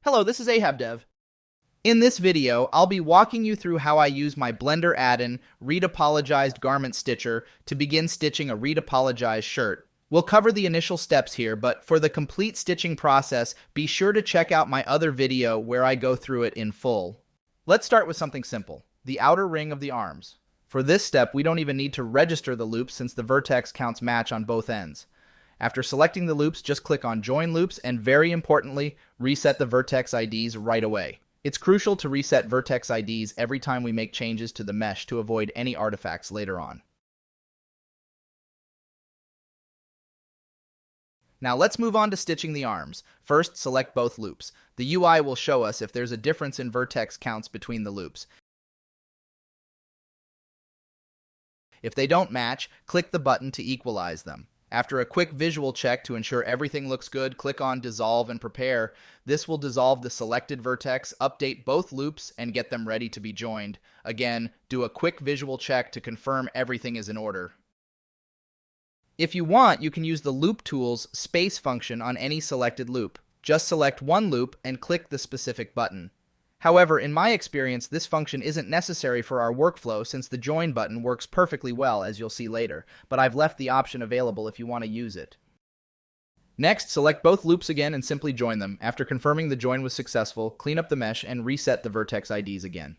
Hello, this is AhabDev. In this video, I'll be walking you through how I use my Blender add-in retopologized garment stitcher to begin stitching a retopologized shirt. We'll cover the initial steps here, but for the complete stitching process, be sure to check out my other video where I go through it in full. Let's start with something simple, the outer ring of the arms. For this step, we don't even need to register the loops since the vertex counts match on both ends. After selecting the loops, just click on Join Loops and, very importantly, reset the vertex IDs right away. It's crucial to reset vertex IDs every time we make changes to the mesh to avoid any artifacts later on. Now let's move on to stitching the arms. First, select both loops. The UI will show us if there's a difference in vertex counts between the loops. If they don't match, click the button to equalize them. After a quick visual check to ensure everything looks good, click on Dissolve and Prepare. This will dissolve the selected vertex, update both loops, and get them ready to be joined. Again, do a quick visual check to confirm everything is in order. If you want, you can use the Loop Tool's Space function on any selected loop. Just select one loop and click the specific button. However, in my experience, this function isn't necessary for our workflow since the Join button works perfectly well, as you'll see later, but I've left the option available if you want to use it. Next, select both loops again and simply join them. After confirming the join was successful, clean up the mesh and reset the vertex IDs again.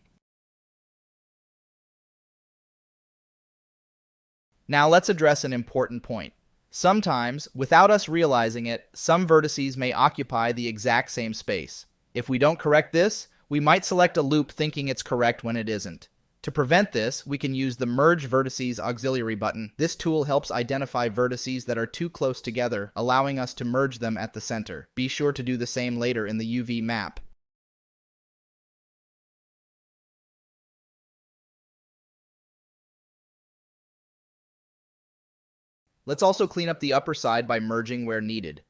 Now let's address an important point. Sometimes, without us realizing it, some vertices may occupy the exact same space. If we don't correct this, we might select a loop thinking it's correct when it isn't. To prevent this, we can use the Merge Vertices auxiliary button. This tool helps identify vertices that are too close together, allowing us to merge them at the center. Be sure to do the same later in the UV map. Let's also clean up the upper side by merging where needed.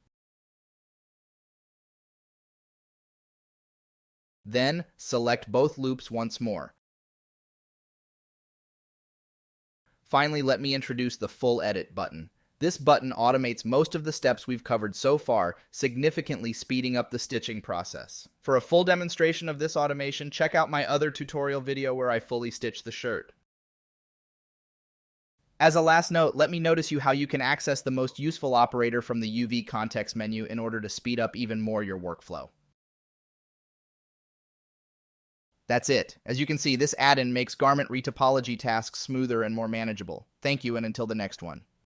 Then, select both loops once more. Finally, let me introduce the Full Edit button. This button automates most of the steps we've covered so far, significantly speeding up the stitching process. For a full demonstration of this automation, check out my other tutorial video where I fully stitch the shirt. As a last note, let me notice you how you can access the most useful operator from the UV context menu in order to speed up even more your workflow. That's it. As you can see, this add-in makes garment retopology tasks smoother and more manageable. Thank you, and until the next one.